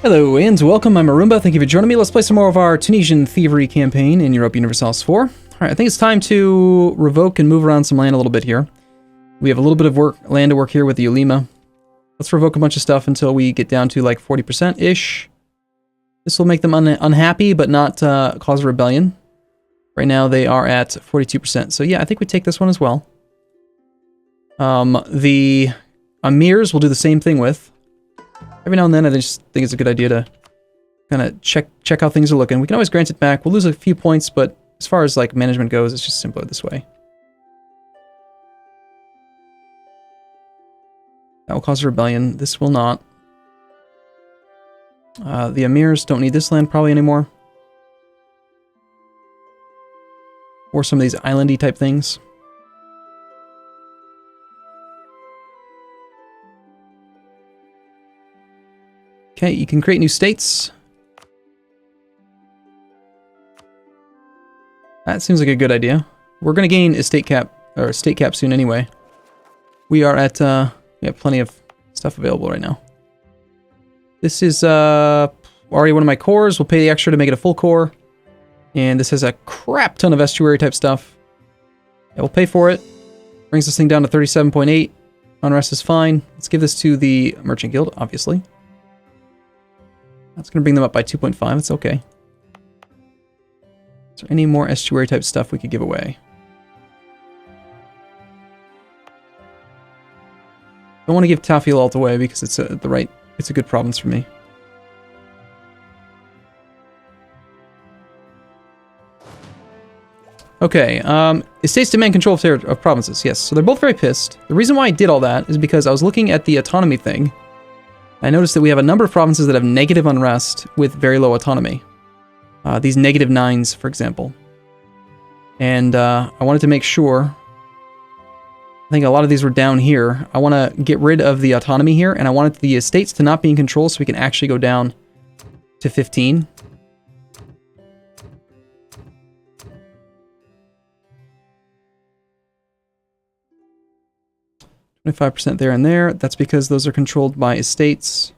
Hello and welcome, I'm Arumba, thank you for joining me. Let's play some more of our Tunisian Thievery campaign in Europa Universalis IV. Alright, I think it's time to revoke and move around some land a little bit here. We have a little bit of land to work here with the Ulema. Let's revoke a bunch of stuff until we get down to like 40%-ish. This will make them unhappy, but not cause a rebellion. Right now they are at 42%, so yeah, I think we take this one as well. The Emirs we'll do the same thing with. Every now and then I just think it's a good idea to kind of check how things are looking. We can always grant it back. We'll lose a few points, but as far as like management goes, it's just simpler this way. That will cause a rebellion. This will not. The Emirs don't need this land probably anymore. Or some of these islandy type things. Okay, you can create new states. That seems like a good idea. We're going to gain a state cap soon anyway. We are at, we have plenty of stuff available right now. This is already one of my cores. We'll pay the extra to make it a full core. And this has a crap ton of estuary type stuff. Yeah, we'll pay for it. Brings this thing down to 37.8. Unrest is fine. Let's give this to the Merchant Guild, obviously. That's going to bring them up by 2.5. It's okay. Is there any more estuary type stuff we could give away? Don't want to give Tafiel away because it's it's a good province for me. Okay, estates demand control of provinces. Yes, so they're both very pissed. The reason why I did all that is because I was looking at the autonomy thing. I noticed that we have a number of provinces that have negative unrest with very low autonomy. These negative 9s, for example. And I wanted to make sure... I think a lot of these were down here. I want to get rid of the autonomy here, and I wanted the estates to not be in control so we can actually go down to 15. .5% there and there. That's because those are controlled by estates.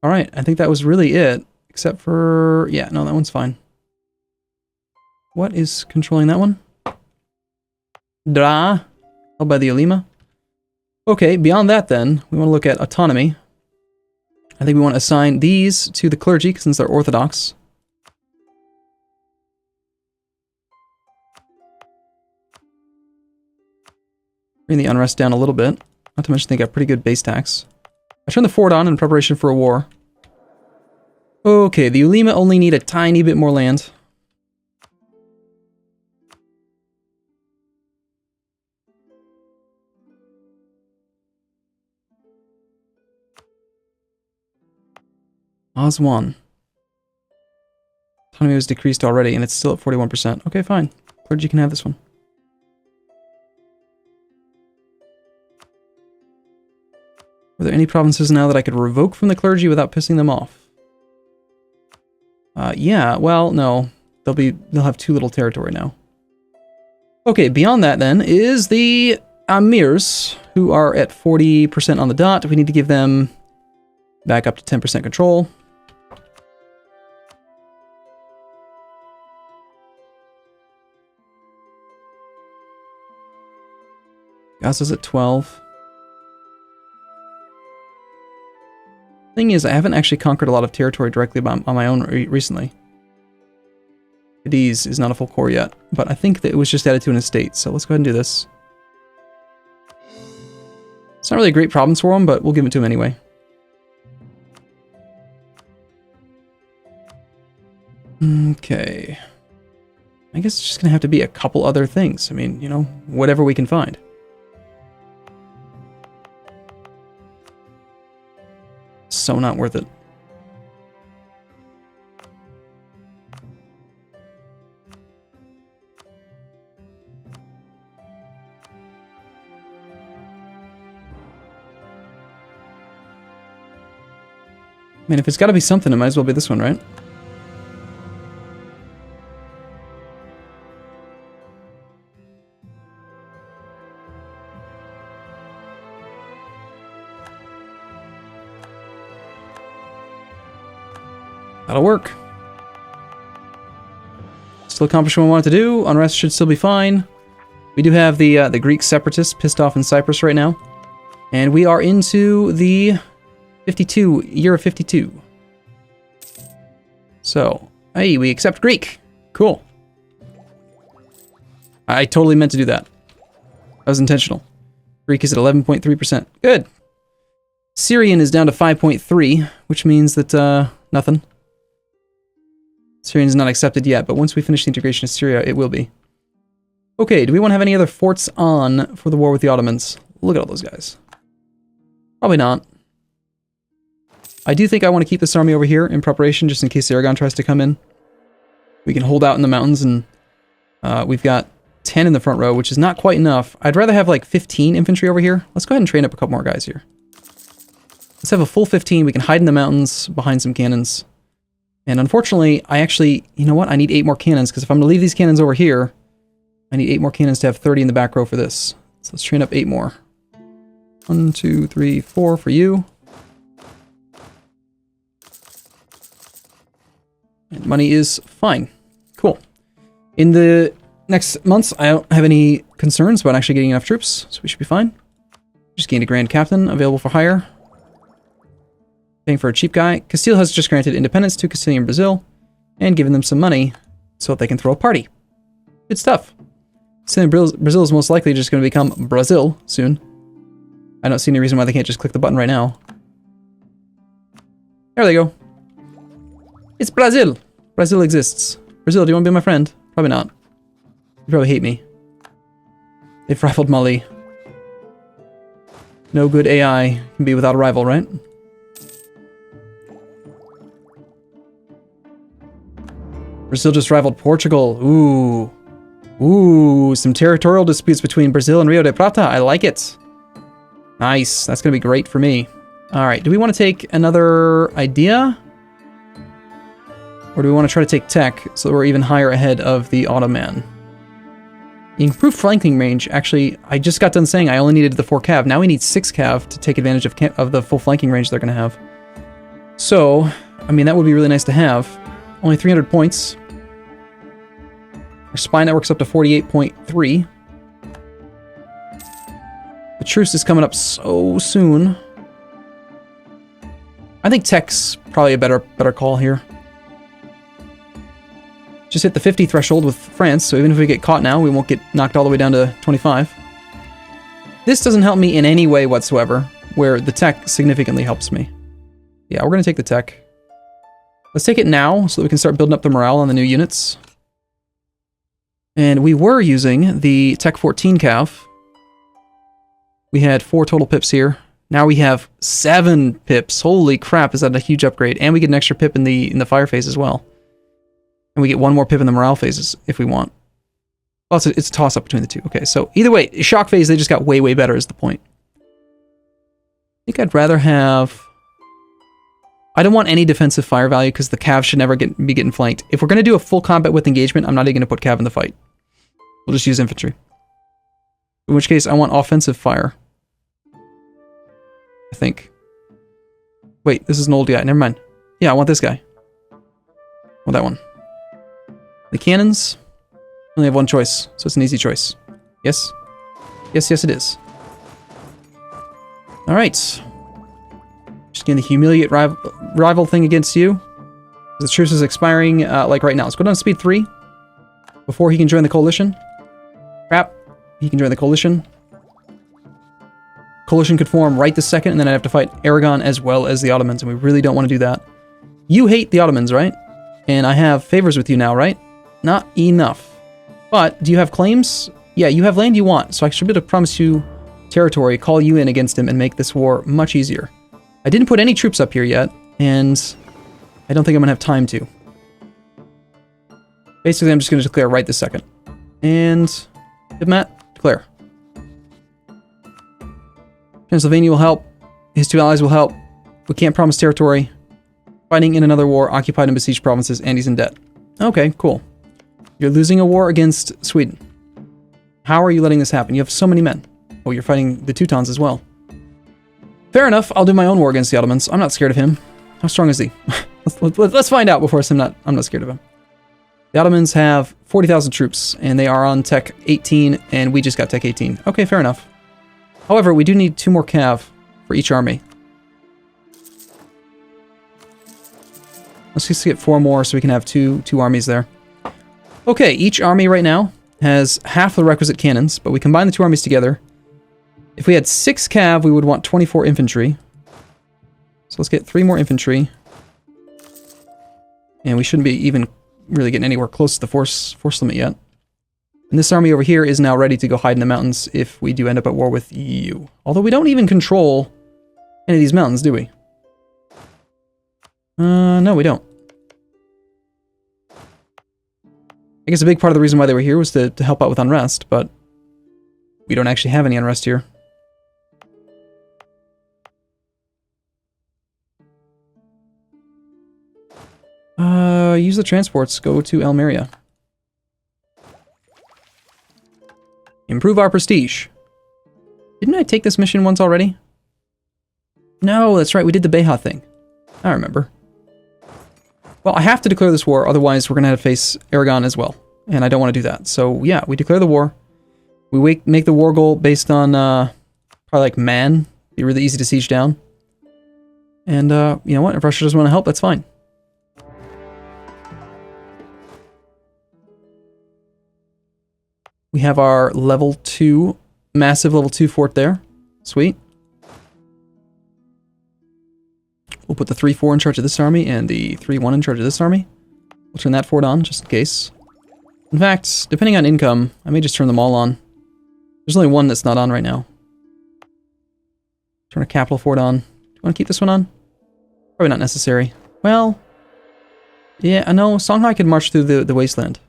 Alright, I think that was really it. Except for... yeah, no, that one's fine. What is controlling that one? Dra. Held by the Ulema. Okay, beyond that then, we want to look at autonomy. I think we want to assign these to the clergy, since they're Orthodox. Bring the unrest down a little bit. Not to mention they got pretty good base tax. I turned the fort on in preparation for a war. Okay, the Ulema only need a tiny bit more land. Oswan. Autonomy was decreased already and it's still at 41%. Okay, fine. Clergy can have this one. Were there any provinces now that I could revoke from the clergy without pissing them off? Yeah, well, no. They'll have too little territory now. Okay, beyond that then is the Emirs, who are at 40% on the dot. We need to give them back up to 10% control. Gaza's at 12. Thing is, I haven't actually conquered a lot of territory directly on my own recently. Cadiz is not a full core yet, but I think that it was just added to an estate, so let's go ahead and do this. It's not really a great province for him, but we'll give it to him anyway. Okay. I guess it's just gonna have to be a couple other things. I mean, you know, whatever we can find. So not worth it. I mean, if it's got to be something, it might as well be this one, right? That'll work. Still accomplished what I wanted to do. Unrest should still be fine. We do have the Greek separatists pissed off in Cyprus right now. And we are into the year of 52. So, hey, we accept Greek. Cool. I totally meant to do that. That was intentional. Greek is at 11.3%. Good. Syrian is down to 5.3, which means that, nothing. Syrian is not accepted yet, but once we finish the integration of Syria, it will be. Okay, do we want to have any other forts on for the war with the Ottomans? Look at all those guys. Probably not. I do think I want to keep this army over here in preparation, just in case Aragon tries to come in. We can hold out in the mountains, and we've got 10 in the front row, which is not quite enough. I'd rather have like 15 infantry over here. Let's go ahead and train up a couple more guys here. Let's have a full 15. We can hide in the mountains behind some cannons. And unfortunately, I actually, you know what? I need 8 more cannons, because if I'm going to leave these cannons over here, I need 8 more cannons to have 30 in the back row for this. So let's train up 8 more. 1, 2, 3, 4 for you. And money is fine. Cool. In the next months, I don't have any concerns about actually getting enough troops, so we should be fine. Just gained a Grand Captain available for hire. Paying for a cheap guy. Castile has just granted independence to Castilian Brazil and given them some money so that they can throw a party. Good stuff. Castilian Brazil is most likely just going to become Brazil soon. I don't see any reason why they can't just click the button right now. There they go. It's Brazil. Brazil exists. Brazil, do you want to be my friend? Probably not. You probably hate me. They've rivaled Mali. No good AI can be without a rival, right? Brazil just rivaled Portugal. Ooh. Ooh, some territorial disputes between Brazil and Rio de Prata. I like it. Nice. That's going to be great for me. All right. Do we want to take another idea? Or do we want to try to take tech so that we're even higher ahead of the Ottoman? Improved flanking range. Actually, I just got done saying I only needed the 4 cav. Now we need 6 cav to take advantage of the full flanking range they're going to have. So, I mean, that would be really nice to have. Only 300 points. Our spy network's up to 48.3. The truce is coming up so soon. I think tech's probably a better call here. Just hit the 50 threshold with France, so even if we get caught now, we won't get knocked all the way down to 25. This doesn't help me in any way whatsoever, where the tech significantly helps me. Yeah, we're going to take the tech. Let's take it now, so that we can start building up the morale on the new units. And we were using the Tech 14 cav. We had 4 total pips here. Now we have 7 pips. Holy crap, is that a huge upgrade. And we get an extra pip in the fire phase as well. And we get 1 more pip in the morale phases, if we want. Well, it's a toss-up between the two. Okay, so either way, shock phase, they just got way, way better is the point. I think I'd rather have... I don't want any defensive fire value because the cav should never be getting flanked. If we're going to do a full combat with engagement, I'm not even going to put cav in the fight. We'll just use infantry. In which case, I want offensive fire. I think. Wait, this is an old guy. Never mind. Yeah, I want this guy. I want that one. The cannons only have 1 choice, so it's an easy choice. Yes? Yes, yes it is. Alright. Just getting the humiliate rival thing against you. The truce is expiring, like right now. Let's go down to speed 3. Before he can join the coalition. Crap. He can join the coalition. Coalition could form right this second, and then I'd have to fight Aragon as well as the Ottomans, and we really don't want to do that. You hate the Ottomans, right? And I have favors with you now, right? Not enough. But, do you have claims? Yeah, you have land you want, so I should be able to promise you territory, call you in against him, and make this war much easier. I didn't put any troops up here yet, and I don't think I'm going to have time to. Basically, I'm just going to declare right this second. And, diplomat, declare. Pennsylvania will help. His 2 allies will help. We can't promise territory. Fighting in another war, occupied and besieged provinces, and he's in debt. Okay, cool. You're losing a war against Sweden. How are you letting this happen? You have so many men. Oh, you're fighting the Teutons as well. Fair enough, I'll do my own war against the Ottomans. I'm not scared of him. How strong is he? Let's find out before I'm not scared of him. The Ottomans have 40,000 troops, and they are on Tech 18, and we just got Tech 18. Okay, fair enough. However, we do need 2 more cav for each army. Let's just get 4 more so we can have two armies there. Okay, each army right now has half the requisite cannons, but we combine the 2 armies together. If we had 6 cav, we would want 24 infantry. So let's get 3 more infantry. And we shouldn't be even really getting anywhere close to the force limit yet. And this army over here is now ready to go hide in the mountains if we do end up at war with you. Although we don't even control any of these mountains, do we? No, we don't. I guess a big part of the reason why they were here was to help out with unrest, but we don't actually have any unrest here. Use the transports. Go to Almeria. Improve our prestige. Didn't I take this mission once already? No, that's right. We did the Beha thing. I remember. Well, I have to declare this war, otherwise we're going to have to face Aragon as well. And I don't want to do that. So, yeah, we declare the war. We make the war goal based on, probably like Man. Be really easy to siege down. And, you know what? If Russia doesn't want to help, that's fine. We have our level 2, massive level 2 fort there. Sweet. We'll put the 3-4 in charge of this army and the 3-1 in charge of this army. We'll turn that fort on, just in case. In fact, depending on income, I may just turn them all on. There's only one that's not on right now. Turn a capital fort on. Do you want to keep this one on? Probably not necessary. Well, yeah, I know. Songhai could march through the wasteland.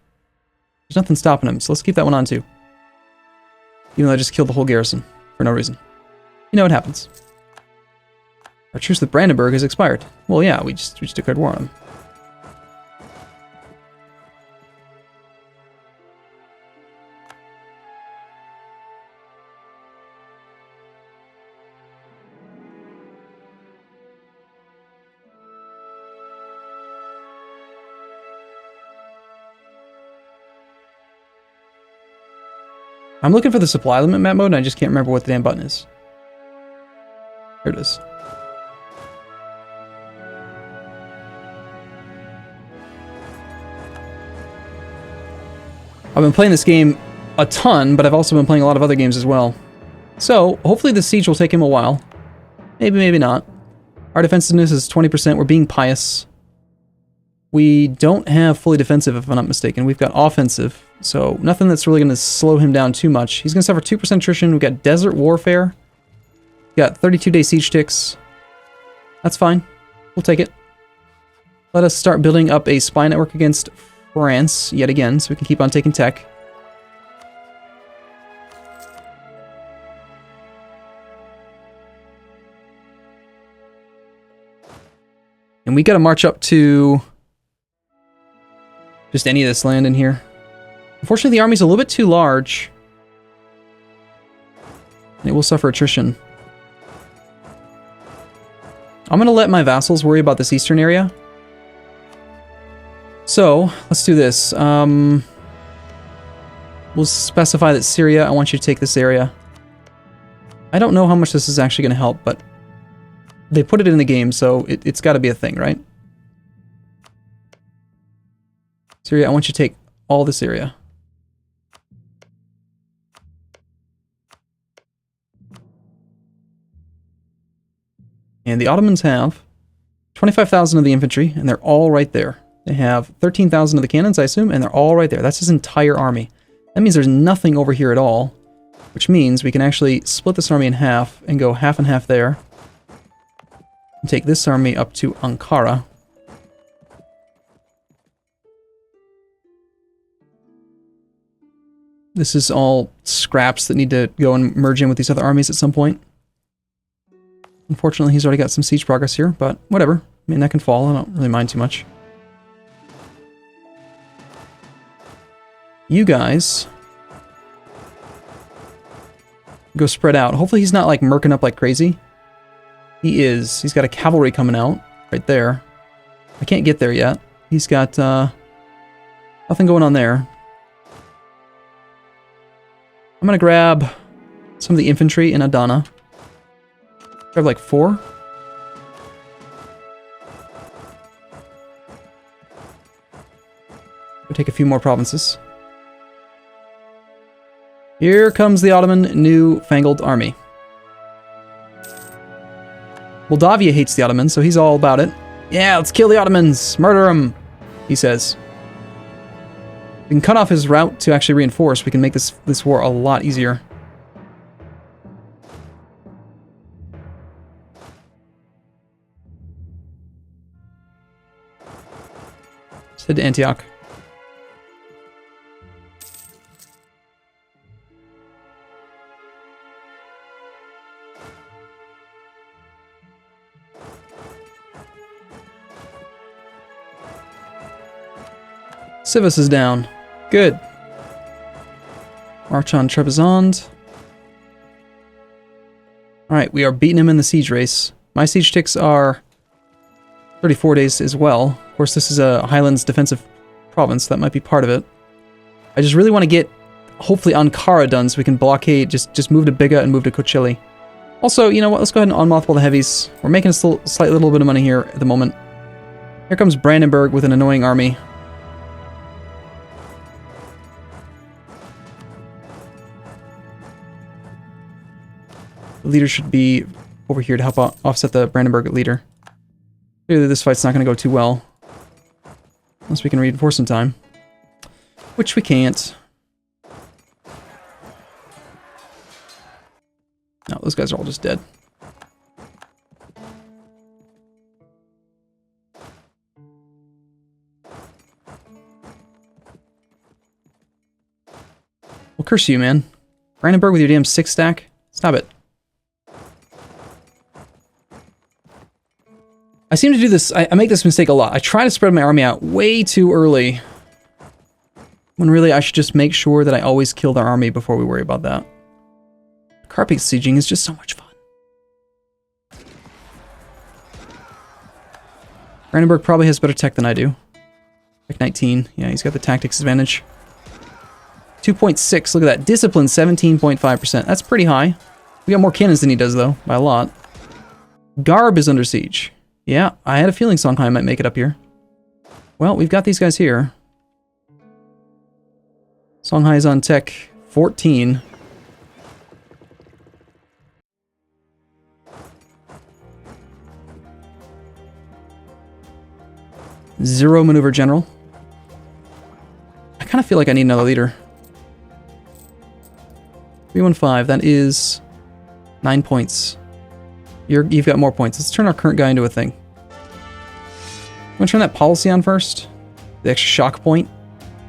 There's nothing stopping him, so let's keep that one on too. Even though I just killed the whole garrison for no reason. You know what happens. Our truce with Brandenburg has expired. Well, yeah, we just declared war on him. I'm looking for the supply limit map mode, and I just can't remember what the damn button is. Here it is. I've been playing this game a ton, but I've also been playing a lot of other games as well. So, hopefully the siege will take him a while. Maybe, maybe not. Our defensiveness is 20%. We're being pious. We don't have fully defensive, if I'm not mistaken. We've got offensive, so nothing that's really going to slow him down too much. He's going to suffer 2% attrition. We've got desert warfare. We've got 32-day siege ticks. That's fine. We'll take it. Let us start building up a spy network against France, yet again, so we can keep on taking tech. And we got to march up to just any of this land in here. Unfortunately, the army's a little bit too large. It will suffer attrition. I'm going to let my vassals worry about this eastern area. So, let's do this. We'll specify that Syria, I want you to take this area. I don't know how much this is actually going to help, but they put it in the game, so it's got to be a thing, right? Syria, I want you to take all this area. And the Ottomans have 25,000 of the infantry, and they're all right there. They have 13,000 of the cannons, I assume, and they're all right there. That's his entire army. That means there's nothing over here at all, which means we can actually split this army in half and go half and half there. And take this army up to Ankara. This is all scraps that need to go and merge in with these other armies at some point. Unfortunately, he's already got some siege progress here, but whatever. I mean, that can fall. I don't really mind too much. You guys go spread out. Hopefully he's not like murking up like crazy. He is. He's got a cavalry coming out right there. I can't get there yet. He's got nothing going on there. I'm gonna grab some of the infantry in Adana. Grab like 4. We'll take a few more provinces. Here comes the Ottoman newfangled army. Moldavia hates the Ottomans, so he's all about it. Yeah, let's kill the Ottomans! Murder them! He says. We can cut off his route to actually reinforce. We can make this war a lot easier. Let's head to Antioch. Civis is down. Good. March on Trebizond. Alright, we are beating him in the siege race. My siege ticks are 34 days as well. Of course, this is a Highlands defensive province. That might be part of it. I just really want to get, hopefully, Ankara done so we can blockade, just move to Biga and move to Kochili. Also, you know what? Let's go ahead and unmothball the heavies. We're making a slight little bit of money here at the moment. Here comes Brandenburg with an annoying army. The leader should be over here to help offset the Brandenburg leader. Clearly this fight's not going to go too well. Unless we can reinforce in time. Which we can't. No, those guys are all just dead. Well, curse you, man. Brandenburg with your damn 6-stack? Stop it. I seem to do this, I make this mistake a lot. I try to spread my army out way too early. When really I should just make sure that I always kill their army before we worry about that. Carpet sieging is just so much fun. Brandenburg probably has better tech than I do. Tech 19. Yeah, he's got the tactics advantage. 2.6, look at that. Discipline, 17.5%. That's pretty high. We got more cannons than he does, though, by a lot. Garb is under siege. Yeah, I had a feeling Songhai might make it up here. Well, we've got these guys here. Songhai is on tech 14. Zero maneuver general. I kind of feel like I need another leader. 315, that is 9 points. You've got more points. Let's turn our current guy into a thing. I'm gonna turn that policy on first. The extra shock point.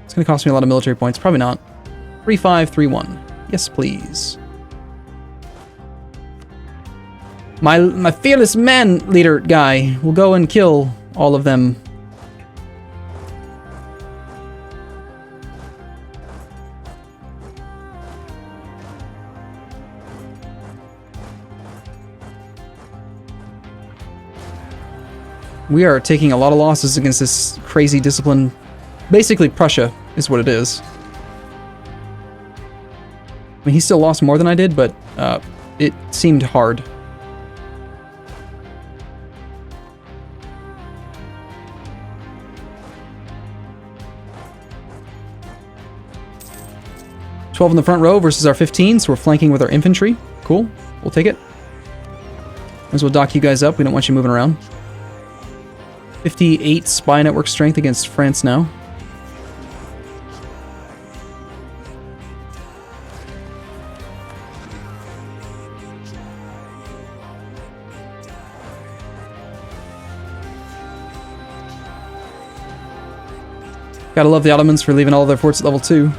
It's gonna cost me a lot of military points. Probably not. 3531. Yes, please. My fearless man leader guy will go and kill all of them. We are taking a lot of losses against this crazy discipline. Basically, Prussia is what it is. I mean, he still lost more than I did, but it seemed hard. "12 in the front row versus our 15, so we're flanking with our infantry. Cool. We'll take it. Might as well dock you guys up. We don't want you moving around. 58 spy network strength against France now. Gotta love the Ottomans for leaving all their forts at level 2.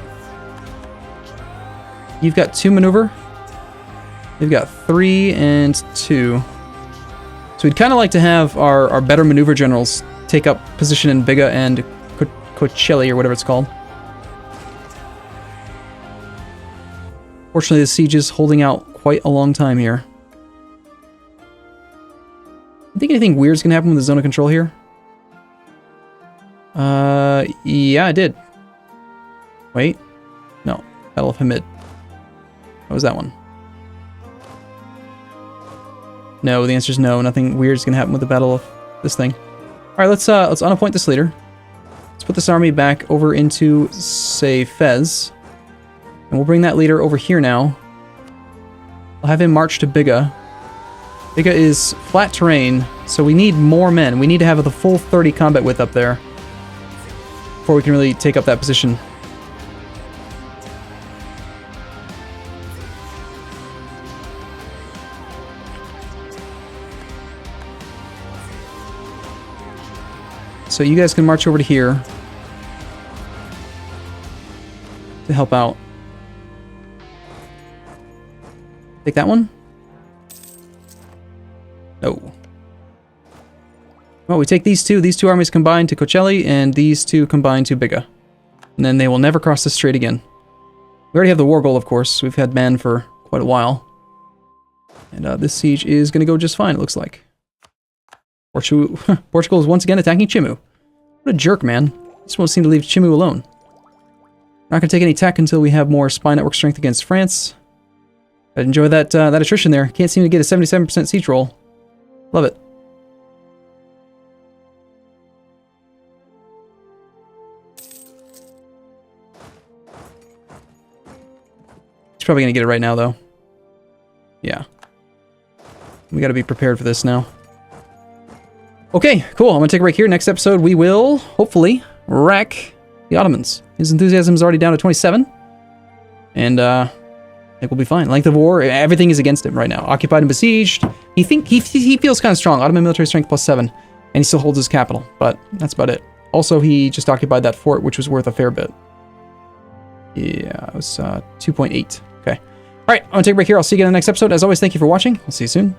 You've got 2 maneuver. They've got 3 and 2. So we'd kind of like to have our better maneuver generals take up position in Biga and Kocheli, or whatever it's called. Fortunately, the siege is holding out quite a long time here. I think anything weird is going to happen with the zone of control here. Yeah, I did. Wait. No. Battle of Hamid. What was that one? No, the answer is no. Nothing weird is going to happen with the battle of this thing. All right, let's unappoint this leader. Let's put this army back over into, say, Fez. And we'll bring that leader over here now. I'll have him march to Biga. Biga is flat terrain, so we need more men. We need to have the full 30 combat width up there before we can really take up that position. So you guys can march over to here to help out. Take that one? No. Well, we take these two. These two armies combine to Cocelli, and these two combine to Biga. And then they will never cross the strait again. We already have the war goal, of course. We've had men for quite a while. And this siege is going to go just fine, it looks like. Portugal is once again attacking Chimu. What a jerk, man. He just won't seem to leave Chimu alone. Not going to take any tech until we have more spy network strength against France. I enjoy that attrition there. Can't seem to get a 77% siege roll. Love it. He's probably going to get it right now, though. Yeah. We got to be prepared for this now. Okay, cool. I'm going to take a break here. Next episode, we will, hopefully, wreck the Ottomans. His enthusiasm is already down to 27. And, I think we'll be fine. Length of war, everything is against him right now. Occupied and besieged. He feels kind of strong. Ottoman military strength +7. And he still holds his capital. But that's about it. Also, he just occupied that fort, which was worth a fair bit. Yeah, it was 2.8. Okay. All right, I'm going to take a break here. I'll see you again in the next episode. As always, thank you for watching. I'll see you soon.